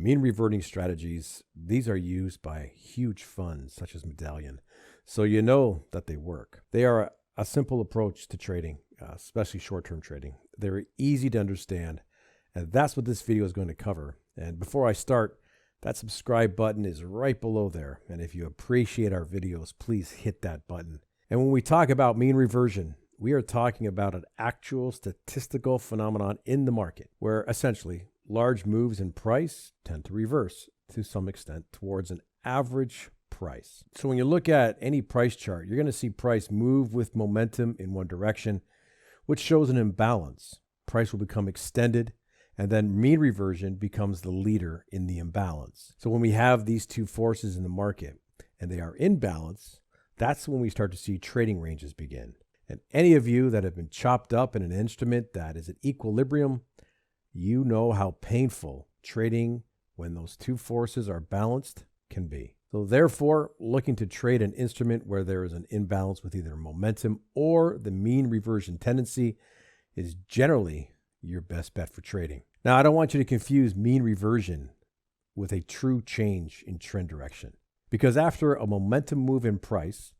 mean reverting strategies, these are used by huge funds such as Medallion. So you know that they work. They are a simple approach to trading, especially short-term trading. They're easy to understand, and that's what this video is going to cover. And before I start, that subscribe button is right below there. And if you appreciate our videos, please hit that button. And when we talk about mean reversion, we are talking about an actual statistical phenomenon in the market where essentially large moves in price tend to reverse to some extent towards an average price. So when you look at any price chart, you're going to see price move with momentum in one direction, which shows an imbalance. Price will become extended, and then mean reversion becomes the leader in the imbalance. So when we have these two forces in the market and they are in balance, that's when we start to see trading ranges begin. And any of you that have been chopped up in an instrument that is at equilibrium, you know how painful trading when those two forces are balanced can be. So therefore, looking to trade an instrument where there is an imbalance with either momentum or the mean reversion tendency is generally your best bet for trading. Now, I don't want you to confuse mean reversion with a true change in trend direction, because after a momentum move in price,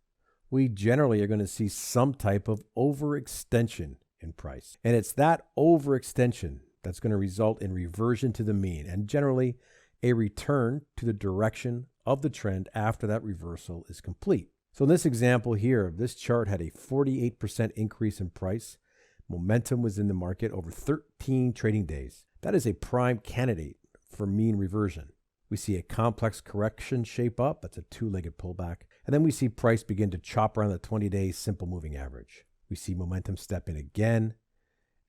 we generally are going to see some type of overextension in price. And it's that overextension that's going to result in reversion to the mean and generally a return to the direction of the trend after that reversal is complete. So in this example here, this chart had a 48% increase in price. Momentum was in the market over 13 trading days. That is a prime candidate for mean reversion. We see a complex correction shape up. That's a two-legged pullback. And then we see price begin to chop around the 20-day simple moving average. We see momentum step in again.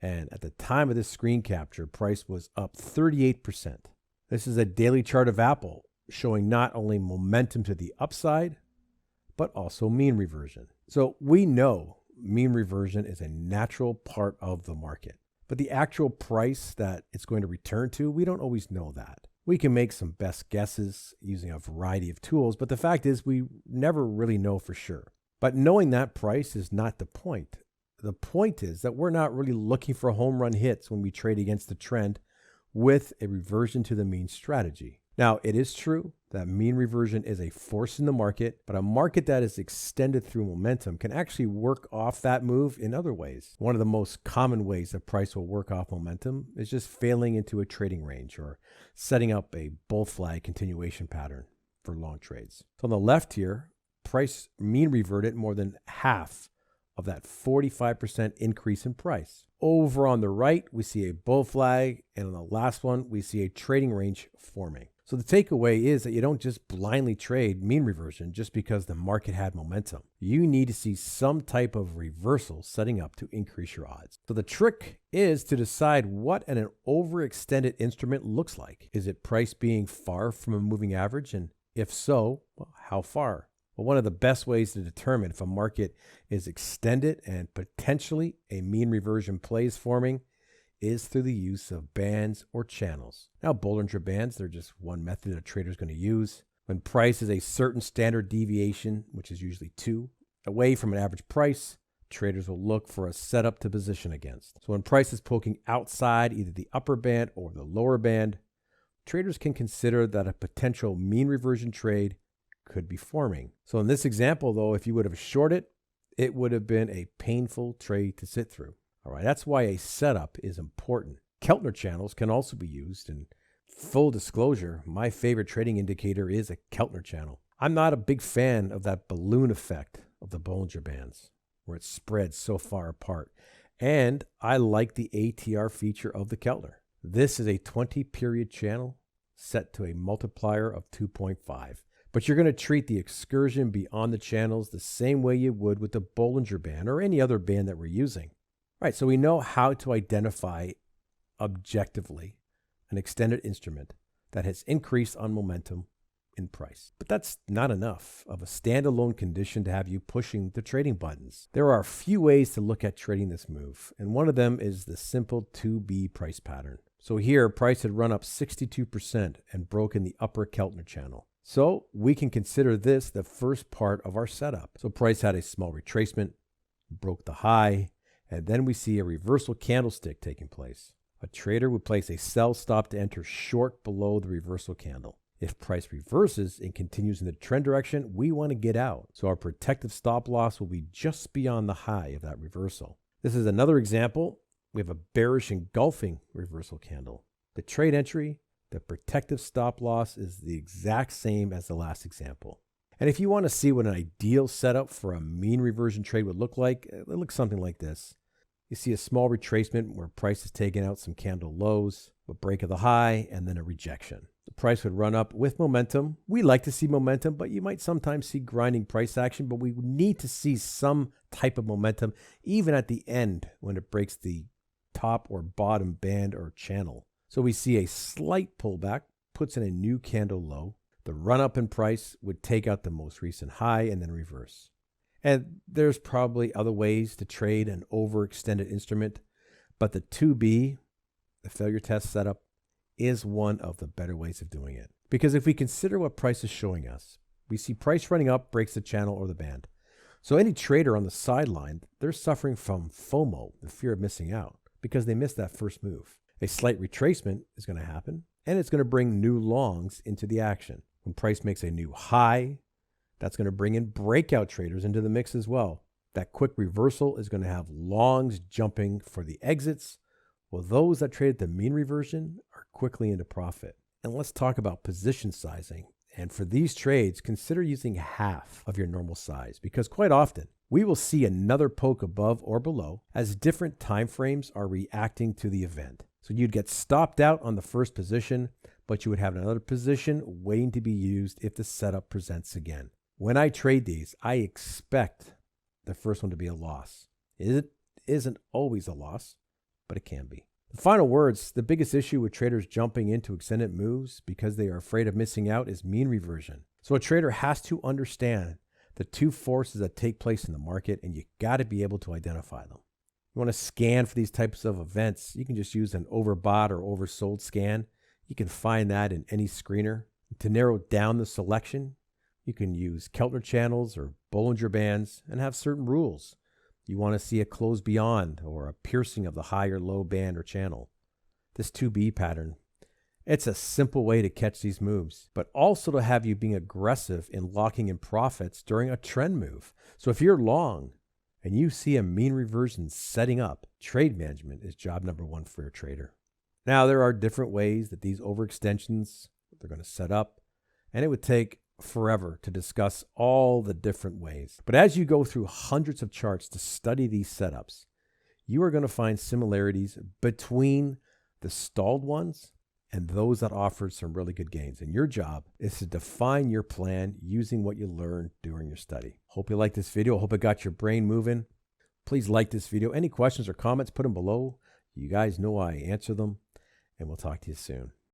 And at the time of this screen capture, price was up 38%. This is a daily chart of Apple showing not only momentum to the upside, but also mean reversion. So we know mean reversion is a natural part of the market, but the actual price that it's going to return to, we don't always know that. We can make some best guesses using a variety of tools, but the fact is we never really know for sure. But knowing that price is not the point. The point is that we're not really looking for home run hits when we trade against the trend with a reversion to the mean strategy. Now, it is true that mean reversion is a force in the market, but a market that is extended through momentum can actually work off that move in other ways. One of the most common ways that price will work off momentum is just failing into a trading range or setting up a bull flag continuation pattern for long trades. So on the left here, price mean reverted more than half of that 45% increase in price. Over on the right, we see a bull flag, and on the last one, we see a trading range forming. So the takeaway is that you don't just blindly trade mean reversion just because the market had momentum. You need to see some type of reversal setting up to increase your odds. So the trick is to decide what an overextended instrument looks like. Is it price being far from a moving average? And if so, well, how far? Well, one of the best ways to determine if a market is extended and potentially a mean reversion play is forming is through the use of bands or channels. Now, Bollinger Bands, they're just one method a trader is going to use. When price is a certain standard deviation, which is usually 2, away from an average price, traders will look for a setup to position against. So when price is poking outside either the upper band or the lower band, traders can consider that a potential mean reversion trade could be forming. So in this example, though, if you would have shorted, it would have been a painful trade to sit through. All right, that's why a setup is important. Keltner channels can also be used. And full disclosure, my favorite trading indicator is a Keltner channel. I'm not a big fan of that balloon effect of the Bollinger Bands, where it spreads so far apart. And I like the ATR feature of the Keltner. This is a 20-period channel set to a multiplier of 2.5. But you're going to treat the excursion beyond the channels the same way you would with the Bollinger Band or any other band that we're using. All right, so we know how to identify objectively an extended instrument that has increased on momentum in price. But that's not enough of a standalone condition to have you pushing the trading buttons. There are a few ways to look at trading this move, and one of them is the simple 2B price pattern. So here, price had run up 62% and broken the upper Keltner channel. So we can consider this the first part of our setup. So price had a small retracement, broke the high, and then we see a reversal candlestick taking place. A trader would place a sell stop to enter short below the reversal candle. If price reverses and continues in the trend direction, we want to get out. So our protective stop loss will be just beyond the high of that reversal. This is another example. We have a bearish engulfing reversal candle. The trade entry, the protective stop loss is the exact same as the last example. And if you want to see what an ideal setup for a mean reversion trade would look like, it looks something like this. You see a small retracement where price is taking out some candle lows, a break of the high, and then a rejection. The price would run up with momentum. We like to see momentum, but you might sometimes see grinding price action, but we need to see some type of momentum, even at the end when it breaks the top or bottom band or channel. So we see a slight pullback, puts in a new candle low. The run up in price would take out the most recent high and then reverse. And there's probably other ways to trade an overextended instrument, but the 2B, the failure test setup, is one of the better ways of doing it. Because if we consider what price is showing us, we see price running up, breaks the channel or the band. So any trader on the sideline, they're suffering from FOMO, the fear of missing out, because they missed that first move. A slight retracement is going to happen, and it's going to bring new longs into the action. When price makes a new high, that's going to bring in breakout traders into the mix as well. That quick reversal is going to have longs jumping for the exits, while those that traded the mean reversion are quickly into profit. And let's talk about position sizing. And for these trades, consider using half of your normal size, because quite often we will see another poke above or below as different time frames are reacting to the event. So you'd get stopped out on the first position, but you would have another position waiting to be used if the setup presents again. When I trade these, I expect the first one to be a loss. It isn't always a loss, but it can be. The final words, the biggest issue with traders jumping into extended moves because they are afraid of missing out is mean reversion. So a trader has to understand the two forces that take place in the market, and you got to be able to identify them. You want to scan for these types of events, you can just use an overbought or oversold scan. You can find that in any screener. To narrow down the selection, you can use Keltner channels or Bollinger Bands and have certain rules. You want to see a close beyond or a piercing of the high or low band or channel. This 2B pattern, it's a simple way to catch these moves, but also to have you being aggressive in locking in profits during a trend move. So if you're long and you see a mean reversion setting up, trade management is job number one for a trader. Now, there are different ways that these overextensions, they're going to set up, and it would take forever to discuss all the different ways. But as you go through hundreds of charts to study these setups, you are going to find similarities between the stalled ones and those that offered some really good gains. And your job is to define your plan using what you learned during your study. Hope you liked this video. Hope it got your brain moving. Please like this video. Any questions or comments, put them below. You guys know I answer them, and we'll talk to you soon.